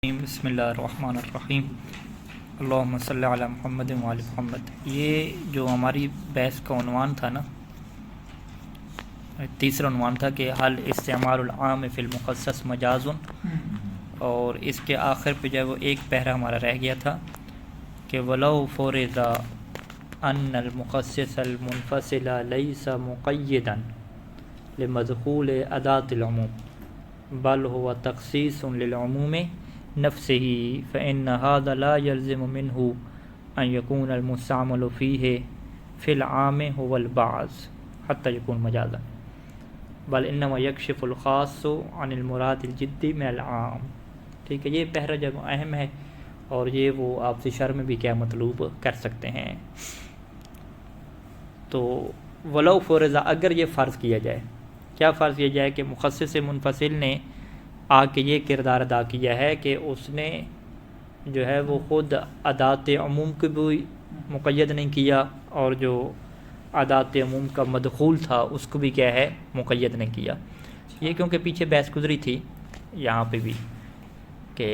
بسم اللہ الرحمن الرحیم اللہم صلی علی محمد وعلی محمد۔ یہ جو ہماری بحث کا عنوان تھا نا، تیسرا عنوان تھا کہ حل استعمال العام فی المخصص مجاز، اور اس کے آخر پہ جو ہے وہ ایک پیرا ہمارا رہ گیا تھا کہ ولو فرض ان المخصص المنفصل لیس مقیدا لمدخول اداة العموم بل هو تخصیص للعموم نفسه فإن هذا لا يلزم منه أن يكون المستعمل فيه في العام هو البعض حتى يكون مجازا بل إنما يكشف الخاص عن المراد الجدي من العام۔ ٹھیک ہے، یہ پہلا جگہ اہم ہے، اور یہ وہ آپ سے شرح میں بھی کیا مطلوب کر سکتے ہیں۔ تو ولو فرض، اگر یہ فرض کیا جائے، کیا فرض کیا جائے کہ مخصص منفصل نے آ کے یہ کردار ادا کیا ہے کہ اس نے جو ہے وہ خود ادات عموم کو بھی مقید نہیں کیا، اور جو ادات عموم کا مدخول تھا اس کو بھی کیا ہے مقید نہیں کیا۔ یہ کیونکہ پیچھے بحث گزری تھی یہاں پہ بھی کہ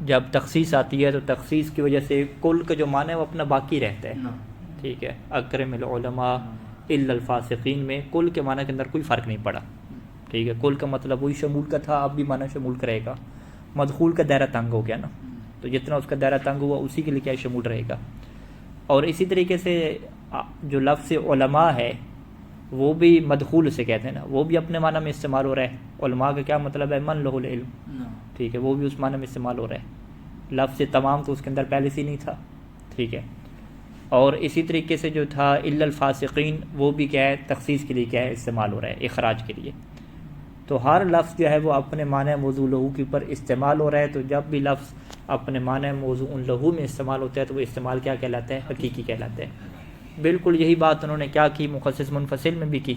جب تخصیص آتی ہے تو تخصیص کی وجہ سے کل کا جو معنی ہے وہ اپنا باقی رہتا ہے۔ ٹھیک ہے، اکرم العلماء الا الفاسقین میں کل کے معنی کے اندر کوئی فرق نہیں پڑا۔ ٹھیک ہے، کل کا مطلب وہی شمول کا تھا، اب بھی معنی شمول کرے گا۔ مدخول کا دائرہ تنگ ہو گیا نا، تو جتنا اس کا دائرہ تنگ ہوا اسی کے لیے کیا شمول رہے گا۔ اور اسی طریقے سے جو لفظ علماء ہے وہ بھی مدخول سے کہتے ہیں نا، وہ بھی اپنے معنی میں استعمال ہو رہا ہے۔ علماء کا کیا مطلب ہے؟ من لہ العلم۔ ٹھیک ہے، وہ بھی اس معنی میں استعمال ہو رہا ہے۔ لفظ تمام تو اس کے اندر پہلے سے نہیں تھا۔ ٹھیک ہے، اور اسی طریقے سے جو تھا الا الفاسقین، وہ بھی کیا ہے تخصیص کے لیے کیا ہے استعمال ہو رہا ہے، اخراج کے لیے۔ تو ہر لفظ جو ہے وہ اپنے معنی موضوع لہو کے اوپر استعمال ہو رہا ہے، تو جب بھی لفظ اپنے معنی موضوع لہو میں استعمال ہوتا ہے تو وہ استعمال کیا کہلاتا ہے؟ حقیقی کہلاتا ہے۔ بالکل یہی بات انہوں نے کیا کی مخصص منفصل میں بھی کی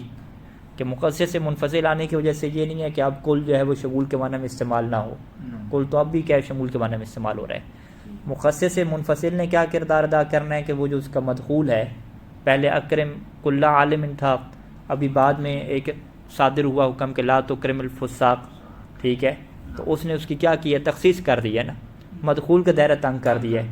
کہ مخصص سے منفصل آنے کی وجہ سے یہ نہیں ہے کہ اب کل جو ہے وہ شمول کے معنی میں استعمال نہ ہو، کل تو اب بھی کیا شمول کے معنی میں استعمال ہو رہا ہے۔ مخصص سے منفصل نے کیا کردار ادا کرنا ہے کہ وہ جو اس کا مدخول ہے، پہلے اکرم کل عالم تھا، ابھی بعد میں ایک صادر ہوا حکم کہ لا تکرم الفساق۔ ٹھیک ہے، تو اس نے اس کی کیا کی ہے؟ تخصیص کر دی ہے نا، مدخول کا دائرہ تنگ کر دیا ہے۔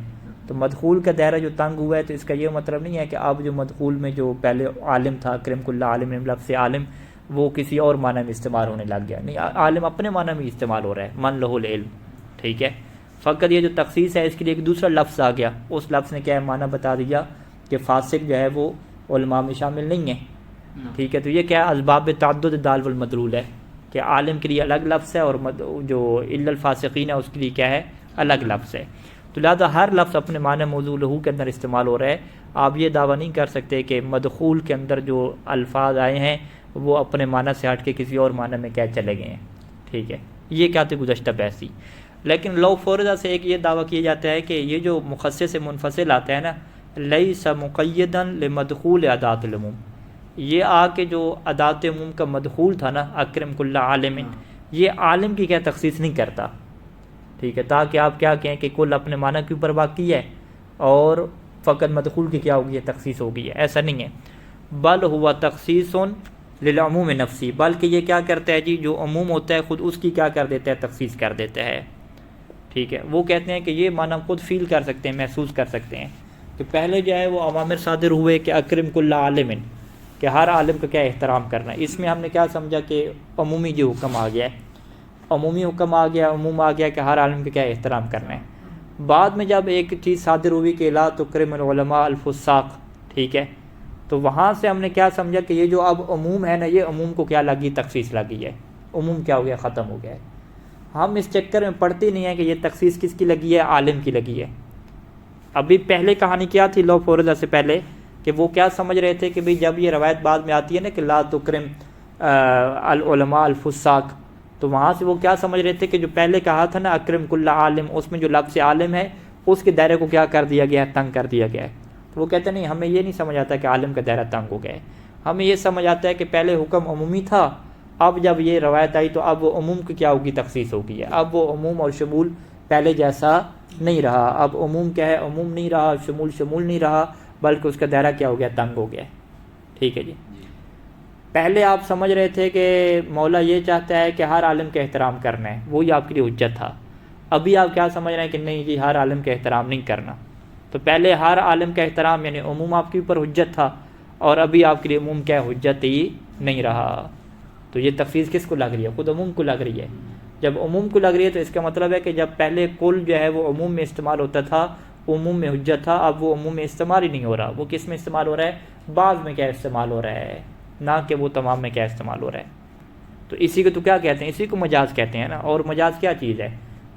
تو مدخول کا دائرہ جو تنگ ہوا ہے تو اس کا یہ مطلب نہیں ہے کہ اب جو مدخول میں جو پہلے عالم تھا، اکرم کل عالم، لفظ عالم وہ کسی اور معنی میں استعمال ہونے لگ گیا۔ نہیں، عالم اپنے معنی میں استعمال ہو رہا ہے، من لہ العلم۔ ٹھیک ہے، فقط یہ جو تخصیص ہے اس کے لیے ایک دوسرا لفظ آ گیا، اس لفظ نے کیا ہے معنی بتا دیا کہ فاسق جو ہے وہ علماء میں شامل نہیں ہے۔ ٹھیک ہے، تو یہ کیا اسباب تعدد دال والمدلول ہے کہ عالم کے لیے الگ لفظ ہے اور جو الا الفاسقین ہے اس کے لیے کیا ہے؟ الگ لفظ ہے۔ تو لہٰذا ہر لفظ اپنے معنی موضوع لہو کے اندر استعمال ہو رہا ہے۔ آپ یہ دعویٰ نہیں کر سکتے کہ مدخول کے اندر جو الفاظ آئے ہیں وہ اپنے معنی سے ہٹ کے کسی اور معنی میں کیا چلے گئے ہیں۔ ٹھیک ہے، یہ کیا تھی گزشتہ بحث تھی۔ لیکن لو فرضہ سے ایک یہ دعویٰ کیا جاتا ہے کہ یہ جو مخصص منفصل آتا ہے نا، لیس مقیدا لمدخول ادات العموم، یہ آ کے جو ادات عموم کا مدخول تھا نا اکرم کل عالم، یہ عالم کی کیا تخصیص نہیں کرتا۔ ٹھیک ہے، تاکہ آپ کیا کہیں کہ کل اپنے معنی کے اوپر باقی ہے اور فقط مدخول کی کیا ہوگی ہے؟ تخصیص ہوگی ہے۔ ایسا نہیں ہے، بل ہوا تخصیص للعموم نفسی، بلکہ یہ کیا کرتا ہے جی، جو عموم ہوتا ہے خود اس کی کیا کر دیتا ہے؟ تخصیص کر دیتا ہے۔ ٹھیک ہے، وہ کہتے ہیں کہ یہ معنی خود فیل کر سکتے ہیں، محسوس کر سکتے ہیں کہ پہلے جو ہے وہ اوامر صادر ہوئے کہ اکرم کل عالم، کہ ہر عالم کا کیا احترام کرنا ہے۔ اس میں ہم نے کیا سمجھا کہ عمومی جو حکم آ گیا ہے، عمومی حکم آ گیا، عموم آ گیا کہ ہر عالم کا کیا احترام کرنا ہے۔ بعد میں جب ایک چیز صادر ہوئی کہ لا تکرم العلماء الفساق، ٹھیک ہے، تو وہاں سے ہم نے کیا سمجھا کہ یہ جو اب عموم ہے نا، یہ عموم کو کیا لگی؟ تخصیص لگی ہے۔ عموم کیا ہو گیا؟ ختم ہو گیا ہے۔ ہم اس چکر میں پڑھتے نہیں ہیں کہ یہ تخصیص کس کی لگی ہے؟ عالم کی لگی ہے۔ ابھی پہلے کہانی کیا تھی لو فرضہ سے پہلے کہ وہ کیا سمجھ رہے تھے کہ بھئی جب یہ روایت بعد میں آتی ہے نا کہ لا تکرم العلماء الفساق، تو وہاں سے وہ کیا سمجھ رہے تھے کہ جو پہلے کہا تھا نا اکرم کل عالم، اس میں جو لفظ عالم ہے اس کے دائرے کو کیا کر دیا گیا ہے؟ تنگ کر دیا گیا ہے۔ تو وہ کہتے ہیں نہیں، ہمیں یہ نہیں سمجھ آتا کہ عالم کا دائرہ تنگ ہو گیا ہے، ہمیں یہ سمجھ آتا ہے کہ پہلے حکم عمومی تھا، اب جب یہ روایت آئی تو اب وہ عموم کی کیا ہوگی؟ تخصیص ہوگی ہے۔ اب وہ عموم اور شمول پہلے جیسا نہیں رہا، اب عموم کیا ہے؟ عموم نہیں رہا، شمول نہیں رہا، بلکہ اس کا دائرہ کیا ہو گیا؟ تنگ ہو گیا۔ ٹھیک ہے جی، پہلے آپ سمجھ رہے تھے کہ مولا یہ چاہتا ہے کہ ہر عالم کا احترام کرنا ہے، وہی آپ کے لیے حجت تھا۔ ابھی آپ کیا سمجھ رہے ہیں کہ نہیں جی ہر عالم کا احترام نہیں کرنا. تو پہلے ہر عالم کا احترام یعنی عموم آپ کے اوپر حجت تھا، اور ابھی آپ کے لیے عموم کیا حجت ہی نہیں رہا. تو یہ تفویض کس کو لگ رہی ہے؟ خود عموم کو لگ رہی ہے. جب عموم کو لگ رہی ہے تو اس کا مطلب ہے کہ جب پہلے کل جو ہے وہ عموم میں استعمال ہوتا تھا، عموم میں حجت تھا، اب وہ عموم میں استعمال ہی نہیں ہو رہا. وہ کس میں استعمال ہو رہا ہے؟ بعض میں کیا استعمال ہو رہا ہے، نہ کہ وہ تمام میں کیا استعمال ہو رہا ہے. تو اسی کو تو کیا کہتے ہیں؟ اسی کو مجاز کہتے ہیں نا. اور مجاز کیا چیز ہے؟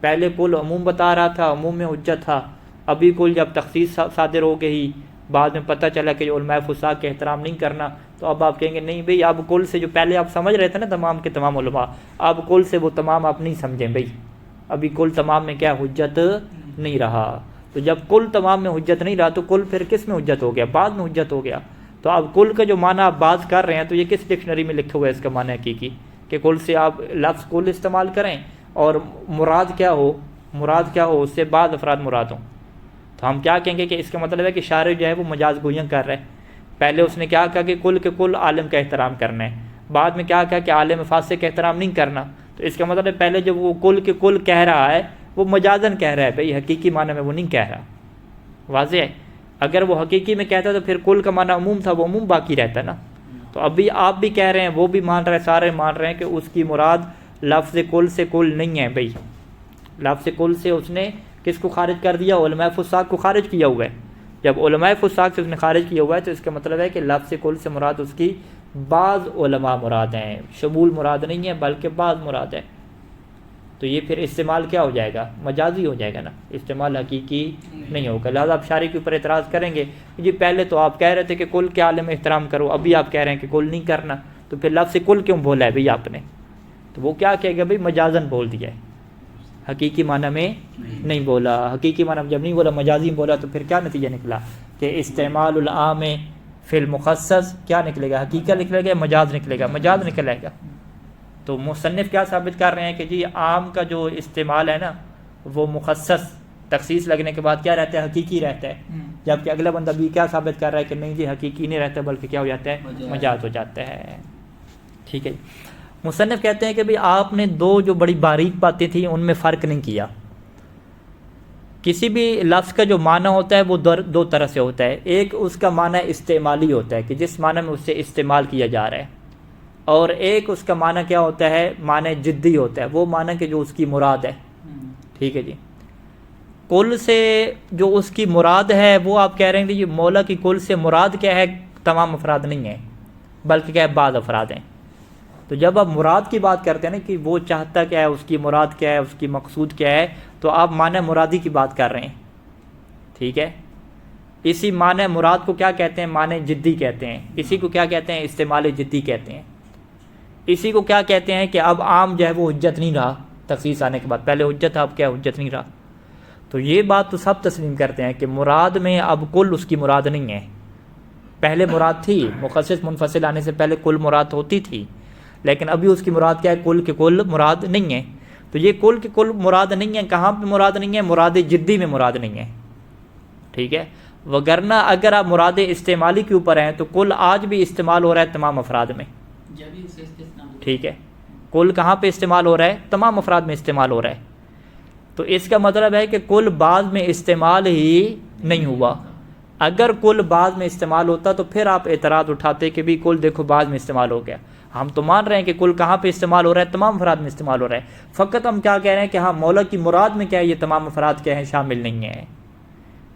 پہلے کل عموم بتا رہا تھا، عموم میں حجت تھا. ابھی کل جب تخصیص صادر ہو گئی، بعد میں پتہ چلا کہ علماء فساق کا احترام نہیں کرنا، تو اب آپ کہیں گے نہیں بھئی اب کل سے جو پہلے آپ سمجھ رہے تھے نا تمام کے تمام علماء، اب کل سے وہ تمام آپ نہیں سمجھیں بھئی. ابھی کل تمام میں کیا حجت نہیں رہا. تو جب کل تمام میں حجت نہیں رہا تو کل پھر کس میں حجت ہو گیا؟ بعد میں حجت ہو گیا. تو اب کل کا جو معنی آپ بعض کر رہے ہیں تو یہ کس ڈکشنری میں لکھا ہوا ہے اس کا معنی حقیقی؟ کہ کل سے آپ لفظ کل استعمال کریں اور مراد کیا ہو اس سے بعض افراد مراد ہوں. تو ہم کیا کہیں گے کہ اس کا مطلب ہے کہ شارع جو ہے وہ مجاز گوئیاں کر رہے ہیں. پہلے اس نے کیا کہا کہ کل کے کل عالم کا احترام کرنا ہے، بعد میں کیا کہا کہ عالم فاسق کا احترام نہیں کرنا. تو اس کا مطلب ہے پہلے جب وہ کل کے کل کہہ رہا ہے وہ مجازن کہہ رہا ہے بھئی، حقیقی معنی میں وہ نہیں کہہ رہا. واضح ہے؟ اگر وہ حقیقی میں کہتا تو پھر کل کا معنی عموم تھا، وہ عموم باقی رہتا نا. تو ابھی آپ بھی کہہ رہے ہیں، وہ بھی مان رہے ہیں، سارے مان رہے ہیں کہ اس کی مراد لفظ کل سے کل نہیں ہے بھئی. لفظ کل سے اس نے کس کو خارج کر دیا؟ علماء فساق کو خارج کیا ہوا ہے. جب علماء فساق سے اس نے خارج کیا ہوا ہے تو اس کا مطلب ہے کہ لفظ کل سے مراد اس کی بعض علماء مراد ہیں، شمول مراد نہیں ہے بلکہ بعض مراد ہے. تو یہ پھر استعمال کیا ہو جائے گا؟ مجازی ہو جائے گا نا، استعمال حقیقی نہیں ہوگا. لہٰذا آپ شارع کے اوپر اعتراض کریں گے جی پہلے تو آپ کہہ رہے تھے کہ کل کے عالم احترام کرو، ابھی آپ کہہ رہے ہیں کہ کل نہیں کرنا، تو پھر لفظ کل کیوں بولا ہے بھئی آپ نے؟ تو وہ کیا کہے گا بھئی مجازن بول دیا ہے، حقیقی معنی میں نہیں بولا. حقیقی معنی میں جب نہیں بولا، مجازی بولا، تو پھر کیا نتیجہ نکلا کہ استعمال العام فی المخصص کیا نکلے گا؟ حقیقت نکلے گا، مجاز نکلے گا؟ مجاز نکلے گا. تو مصنف کیا ثابت کر رہے ہیں کہ جی عام کا جو استعمال ہے نا وہ مخصص تخصیص لگنے کے بعد کیا رہتا ہے؟ حقیقی رہتا ہے. جبکہ اگلا بندہ بھی کیا ثابت کر رہا ہے کہ نہیں جی حقیقی نہیں رہتا بلکہ کیا ہو جاتا ہے؟ مجاز ہو جاتا ہے. ٹھیک ہے. مصنف کہتے ہیں کہ بھئی آپ نے دو جو بڑی باریک باتیں تھیں ان میں فرق نہیں کیا. کسی بھی لفظ کا جو معنی ہوتا ہے وہ دو طرح سے ہوتا ہے. ایک اس کا معنی استعمالی ہوتا ہے کہ جس معنی میں اس سے استعمال کیا جا رہا ہے، اور ایک اس کا معنی کیا ہوتا ہے؟ معنی جدی ہوتا ہے، وہ معنی کہ جو اس کی مراد ہے. ٹھیک ہے جی. کل سے جو اس کی مراد ہے وہ آپ کہہ رہے ہیں کہ یہ مولا کی کل سے مراد کیا ہے؟ تمام افراد نہیں ہیں بلکہ کیا ہے؟ بعض افراد ہیں. تو جب آپ مراد کی بات کرتے ہیں نا کہ وہ چاہتا کیا ہے، اس کی مراد کیا ہے، اس کی مقصود کیا ہے، تو آپ معنی مرادی کی بات کر رہے ہیں. ٹھیک ہے. اسی معنی مراد کو کیا کہتے ہیں؟ معنی جدی کہتے ہیں. اسی کو کیا کہتے ہیں؟ استعمال جدی کہتے ہیں. اسی کو کیا کہتے ہیں کہ اب عام جو ہے وہ حجت نہیں رہا تخصیص آنے کے بعد. پہلے حجت تھا، اب کیا حجت نہیں رہا. تو یہ بات تو سب تسلیم کرتے ہیں کہ مراد میں اب کل اس کی مراد نہیں ہے. پہلے مراد تھی، مخصص منفصل آنے سے پہلے کل مراد ہوتی تھی، لیکن ابھی اس کی مراد کیا ہے؟ کل کے کل مراد نہیں ہے. تو یہ کل کے کل مراد نہیں ہے. کہاں پہ مراد نہیں ہے؟ مراد جدی میں مراد نہیں ہے. ٹھیک ہے. وگرنہ اگر آپ مراد استعمالی کے اوپر ہیں تو کل آج بھی استعمال ہو رہا ہے تمام افراد میں. ٹھیک ہے. کل کہاں پہ استعمال ہو رہا ہے؟ تمام افراد میں استعمال ہو رہا ہے. تو اس کا مطلب ہے کہ کل بعض میں استعمال ہی نہیں ہوا. اگر کل بعض میں استعمال ہوتا تو پھر آپ اعتراض اٹھاتے کہ بھی کل دیکھو بعض میں استعمال ہو گیا. ہم تو مان رہے ہیں کہ کل کہاں پہ استعمال ہو رہا ہے؟ تمام افراد میں استعمال ہو رہا ہے. فقط ہم کیا کہہ رہے ہیں کہ ہاں مولا کی مراد میں کیا ہے؟ یہ تمام افراد کیا ہیں؟ شامل نہیں ہیں.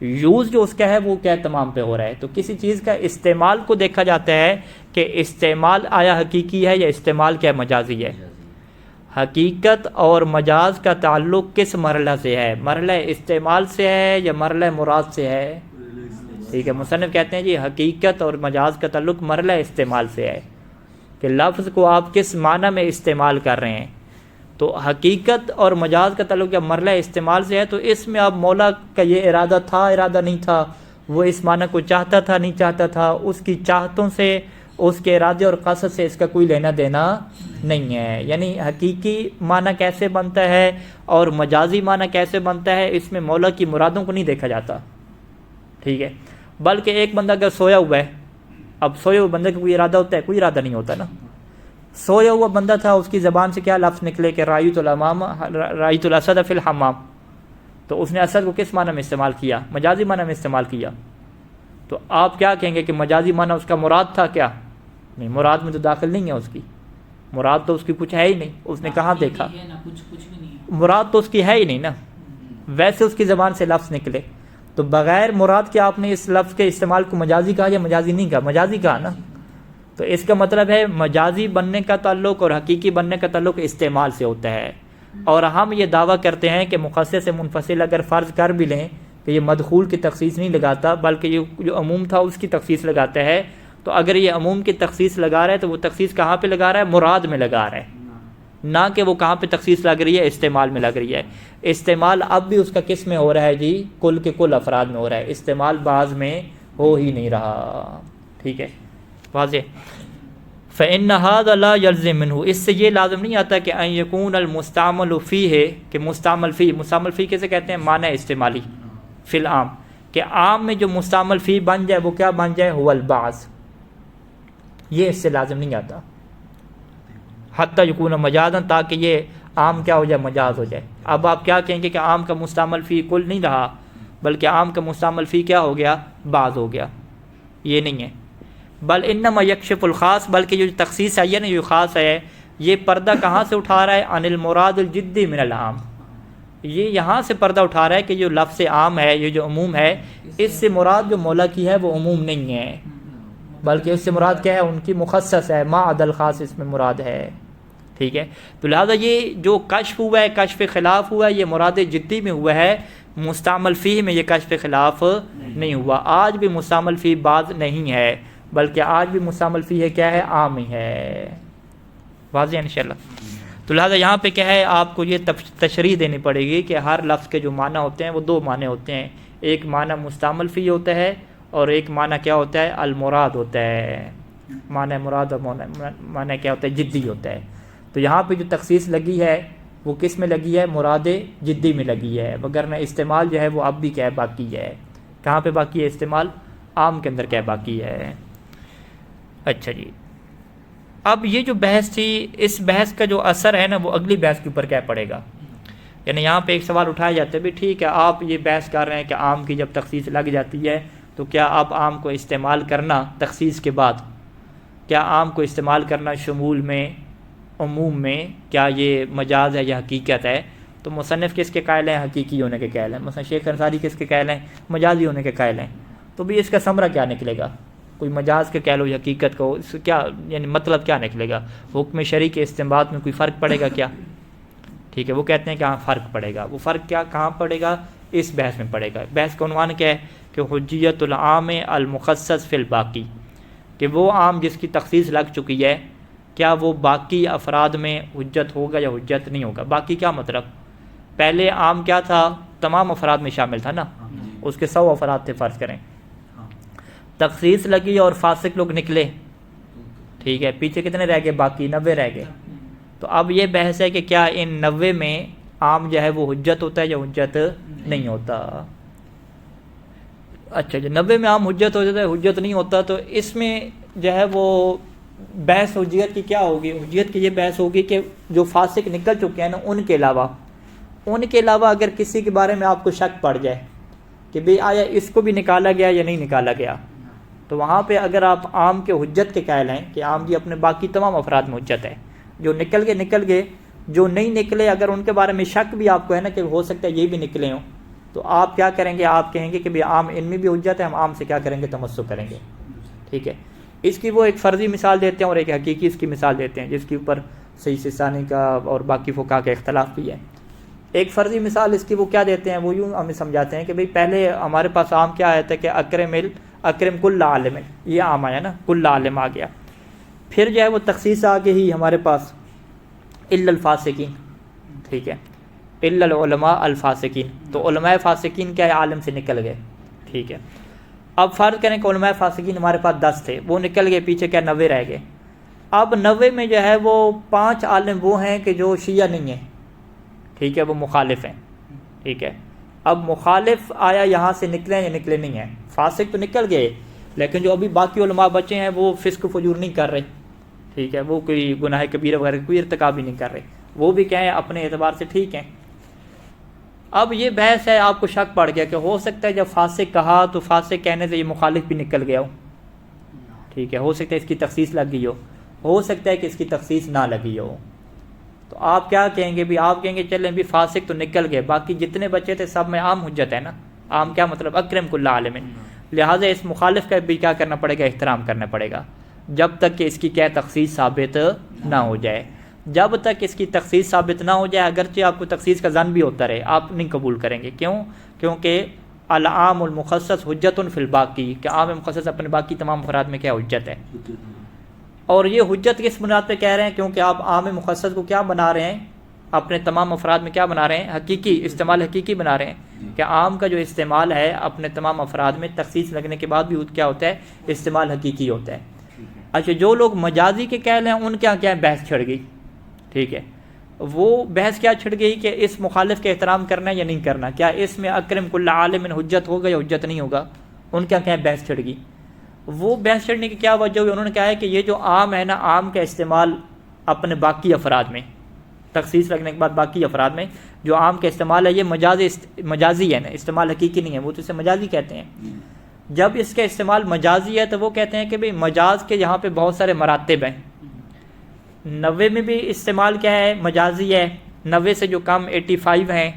یوز جو اس کا ہے وہ کیا ہے؟ تمام پہ ہو رہا ہے. تو کسی چیز کا استعمال کو دیکھا جاتا ہے کہ استعمال آیا حقیقی ہے یا استعمال کیا مجازی ہے. حقیقت اور مجاز کا تعلق کس مرحلہ سے ہے؟ مرحلہ استعمال سے ہے یا مرحلہ مراد سے ہے؟ ٹھیک ہے. مصنف کہتے ہیں جی حقیقت اور مجاز کا تعلق مرحلہ استعمال سے ہے کہ لفظ کو آپ کس معنی میں استعمال کر رہے ہیں. تو حقیقت اور مجاز کا تعلق جب مرحلہ استعمال سے ہے تو اس میں اب مولا کا یہ ارادہ تھا، ارادہ نہیں تھا، وہ اس معنی کو چاہتا تھا، نہیں چاہتا تھا، اس کی چاہتوں سے، اس کے ارادے اور قصد سے اس کا کوئی لینا دینا نہیں ہے. یعنی حقیقی معنی کیسے بنتا ہے اور مجازی معنی کیسے بنتا ہے، اس میں مولا کی مرادوں کو نہیں دیکھا جاتا. ٹھیک ہے. بلکہ ایک بندہ اگر سویا ہوا ہے، اب سوئے ہوئے بندے کا کوئی ارادہ ہوتا ہے؟ کوئی ارادہ نہیں ہوتا نا. سویا ہوا بندہ تھا، اس کی زبان سے کیا لفظ نکلے کہ رایت الاسد فی الحمام. تو اس نے اسد کو کس معنی میں استعمال کیا؟ مجازی معنی میں استعمال کیا. تو آپ کیا کہیں گے کہ مجازی معنی اس کا مراد تھا کیا؟ نہیں، مراد میں تو داخل نہیں ہے اس کی، مراد تو اس کی کچھ ہے ہی نہیں. اس نے کہاں دیکھا؟ مراد تو اس کی ہے ہی نہیں نا، ویسے اس کی زبان سے لفظ نکلے تو بغیر مراد کے آپ نے اس لفظ کے استعمال کو مجازی کہا یا مجازی نہیں کہا؟ مجازی کہا نا. تو اس کا مطلب ہے مجازی بننے کا تعلق اور حقیقی بننے کا تعلق استعمال سے ہوتا ہے. اور ہم یہ دعویٰ کرتے ہیں کہ مخصص سے منفصل اگر فرض کر بھی لیں کہ یہ مدخول کی تخصیص نہیں لگاتا بلکہ یہ جو عموم تھا اس کی تخصیص لگاتا ہے، تو اگر یہ عموم کی تخصیص لگا رہا ہے تو وہ تخصیص کہاں پہ لگا رہا ہے؟ مراد میں لگا رہا ہے، نہ کہ وہ کہاں پہ تخصیص لگ رہی ہے؟ استعمال میں لگ رہی ہے. استعمال اب بھی اس کا کس میں ہو رہا ہے جی؟ کل کے کل افراد میں ہو رہا ہے، استعمال بعض میں ہو ہی نہیں رہا. ٹھیک ہے، واضح. فإن هذا لا يلزم منه، اس سے یہ لازم نہیں آتا کہ ان يكون المستعمل فيه، کہ مستعمل فيه کیسے کہتے ہیں؟ معنی استعمالی فی العام، کہ عام میں جو مستعمل فی بن جائے وہ کیا بن جائے؟ هو البعض. یہ اس سے لازم نہیں آتا حتی یکون مجازا، تاکہ یہ عام کیا ہو جائے؟ مجاز ہو جائے. اب آپ کیا کہیں گے کہ عام کا مستعمل فی کل نہیں رہا بلکہ عام کا مستعمل فی کیا ہو گیا؟ بعض ہو گیا. یہ نہیں ہے. بل انما یکشف الخاص، بلکہ جو تخصیص ہے یہ نا، جو خاص ہے یہ پردہ کہاں سے اٹھا رہا ہے؟ عن المراد الجدی من العام، یہ یہاں سے پردہ اٹھا رہا ہے کہ جو لفظ عام ہے، یہ جو عموم ہے، اس سے مراد جو مولا کی ہے وہ عموم نہیں ہے بلکہ اس سے مراد کیا ہے؟ ان کی مخصص ہے، ما عدا الخاص اس میں مراد ہے. ٹھیک ہے، تو لہذا یہ جو کشف ہوا ہے، کشف خلاف ہوا ہے، یہ مراد جدی میں ہوا ہے، مستعمل فی میں یہ کشف خلاف نہیں ہوا. آج بھی مستعمل فی بعض نہیں ہے بلکہ آج بھی مستعمل فی ہے کیا ہے؟ عام ہی ہے. واضح ہے انشاءاللہ. تو لہذا یہاں پہ کیا ہے؟ آپ کو یہ تشریح دینی پڑے گی کہ ہر لفظ کے جو معنی ہوتے ہیں وہ دو معنی ہوتے ہیں، ایک معنی مستعمل فی ہوتا ہے اور ایک معنی کیا ہوتا ہے؟ المراد ہوتا ہے. معنی مراد اور معنی کیا ہوتا ہے؟ جدی ہوتا ہے. تو یہاں پہ جو تخصیص لگی ہے وہ کس میں لگی ہے؟ مراد جدی میں لگی ہے، وگرنہ استعمال جو ہے وہ اب بھی کیا ہے؟ باقی ہے. کہاں پہ باقی ہے استعمال؟ عام کے اندر کیا باقی ہے. اچھا جی، اب یہ جو بحث تھی، اس بحث کا جو اثر ہے نا وہ اگلی بحث کے اوپر کیا پڑے گا؟ یعنی یہاں پہ ایک سوال اٹھایا جاتا ہے، بھی ٹھیک ہے آپ یہ بحث کر رہے ہیں کہ عام کی جب تخصیص لگ جاتی ہے تو کیا آپ عام کو استعمال کرنا تخصیص کے بعد، کیا عام کو استعمال کرنا شمول میں، عموم میں، کیا یہ مجاز ہے یا حقیقت ہے؟ تو مصنف کس کے قائل ہیں؟ حقیقی ہونے کے قائل ہیں. مثلا شیخ انصاری کس کے قائل ہیں؟ مجازی ہونے کے قائل ہیں. تو بھی اس کا ثمرہ کیا نکلے گا؟ کوئی مجاز کے کہہ لو یا حقیقت کو، اس کیا یعنی مطلب کیا نکلے گا؟ حکم شرعی کے استنباط میں کوئی فرق پڑے گا کیا؟ ٹھیک ہے، وہ کہتے ہیں کہ ہاں فرق پڑے گا. وہ فرق کیا کہاں پڑے گا؟ اس بحث میں پڑے گا. بحث کا عنوان کیا ہے؟ کہ حجیت العام المخصص فی الباقی، کہ وہ عام جس کی تخصیص لگ چکی ہے کیا وہ باقی افراد میں حجت ہوگا یا حجت نہیں ہوگا؟ باقی کیا مطلب؟ پہلے عام کیا تھا؟ تمام افراد میں شامل تھا نا، اس کے 100 افراد تھے فرض کریں، تخصیص لگی اور فاسق لوگ نکلے، ٹھیک ہے، پیچھے کتنے رہ گئے؟ باقی 90 رہ گئے. تو اب یہ بحث ہے کہ کیا ان 90 میں عام جو ہے وہ حجت ہوتا ہے یا حجت نہیں ہوتا؟ اچھا جی، 90 میں عام حجت ہو جاتا ہے، حجت نہیں ہوتا، تو اس میں جو ہے وہ بحث حجیت کی کیا ہوگی؟ حجیت کی یہ بحث ہوگی کہ جو فاسق نکل چکے ہیں نا ان کے علاوہ اگر کسی کے بارے میں آپ کو شک پڑ جائے کہ بھئی آیا اس کو بھی نکالا گیا یا نہیں نکالا گیا، تو وہاں پہ اگر آپ عام کے حجت کے قائل ہیں کہ عام جی اپنے باقی تمام افراد میں حجت ہے، جو نکل گئے، جو نہیں نکلے اگر ان کے بارے میں شک بھی آپ کو ہے نا کہ ہو سکتا ہے یہ بھی نکلے ہوں، تو آپ کیا کریں گے؟ آپ کہیں گے کہ بھئی عام ان میں بھی حجت ہے، ہم عام سے کیا کریں گے؟ تمسک کریں گے. ٹھیک ہے، اس کی وہ ایک فرضی مثال دیتے ہیں اور ایک حقیقی اس کی مثال دیتے ہیں، جس کے اوپر صحیح سستانی کا اور باقی فقہا کا اختلاف بھی ہے. ایک فرضی مثال اس کی وہ کیا دیتے ہیں؟ وہ یوں ہمیں سمجھاتے ہیں کہ بھئی پہلے ہمارے پاس عام کیا آیا تھا کہ اکرم کل عالم، یہ عام آیا نا، کل عالم آ گیا. پھر جو ہے وہ تخصیص آ گئی ہمارے پاس الا الفاسقین، ٹھیک ہے، الا العلماء الفاسقین، تو علماء فاسقین کیا ہے؟ عالم سے نکل گئے. ٹھیک ہے، اب فرض کریں کہ علماء فاسقین ہمارے پاس 10 تھے، وہ نکل گئے، پیچھے کیا 90 رہ گئے. اب 90 میں جو ہے وہ 5 عالم وہ ہیں کہ جو شیعہ نہیں ہیں، ٹھیک ہے، وہ مخالف ہیں. ٹھیک ہے، اب مخالف آیا یہاں سے نکلے یا نکلے نہیں ہیں؟ فاسق تو نکل گئے لیکن جو ابھی باقی علماء بچے ہیں وہ فسق و فجور نہیں کر رہے، ٹھیک ہے، وہ کوئی گناہ کبیرہ وغیرہ کوئی ارتکاب بھی نہیں کر رہے، وہ بھی کیا ہے؟ اپنے اعتبار سے ٹھیک ہیں. اب یہ بحث ہے، آپ کو شک پڑ گیا کہ ہو سکتا ہے جب فاسق کہا تو فاسق کہنے سے یہ مخالف بھی نکل گیا ہو، ٹھیک ہے، ہو سکتا ہے اس کی تخصیص لگ گئی ہو سکتا ہے کہ اس کی تخصیص نہ لگی ہو، تو آپ کیا کہیں گے بھی؟ آپ کہیں گے چلیں بھی فاسق تو نکل گئے، باقی جتنے بچے تھے سب میں عام حجت ہے نا، عام کیا مطلب اکرم کل عالم، لہٰذا اس مخالف کا بھی کیا کرنا پڑے گا؟ احترام کرنا پڑے گا، جب تک کہ اس کی کیا تخصیص ثابت نہ ہو جائے، جب تک اس کی تخصیص ثابت نہ ہو جائے، اگرچہ آپ کو تخصیص کا ظن بھی ہوتا رہے، آپ نہیں قبول کریں گے، کیوں؟ کیونکہ العام المخصص حجت فی الباقی، کہ عام مخصص اپنے باقی تمام افراد میں کیا حجت ہے، اور یہ حجت کس بنیاد پہ کہہ رہے ہیں؟ کیونکہ آپ عام مخصص کو کیا بنا رہے ہیں؟ اپنے تمام افراد میں کیا بنا رہے ہیں؟ حقیقی استعمال، حقیقی بنا رہے ہیں، کہ عام کا جو استعمال ہے اپنے تمام افراد میں تخصیص لگنے کے بعد بھی کیا ہوتا ہے؟ استعمال حقیقی ہوتا ہے۔ اچھا، جو لوگ مجازی کے قائل ہیں ان کیا کیا بحث چھڑ گئی، ٹھیک ہے، وہ بحث کیا چھڑ گئی کہ اس مخالف کا احترام کرنا ہے یا نہیں کرنا، کیا اس میں اکرم کل عالم حجت ہوگا یا حجت نہیں ہوگا، ان کیا کیا بحث چھڑ گئی۔ وہ بحث چھڑنے کی کیا وجہ ہوئی؟ انہوں نے کہا ہے کہ یہ جو عام ہے نا، عام کا استعمال اپنے باقی افراد میں، تخصیص لگنے کے بعد باقی افراد میں جو عام کا استعمال ہے، یہ مجازی ہے نا، استعمال حقیقی نہیں ہے، وہ تو اسے مجازی کہتے ہیں۔ جب اس کا استعمال مجازی ہے تو وہ کہتے ہیں کہ بھئی مجاز کے یہاں پہ بہت سارے مراتب ہیں، 90 میں بھی استعمال کیا ہے؟ مجازی ہے، 90 سے جو کم 85 ہیں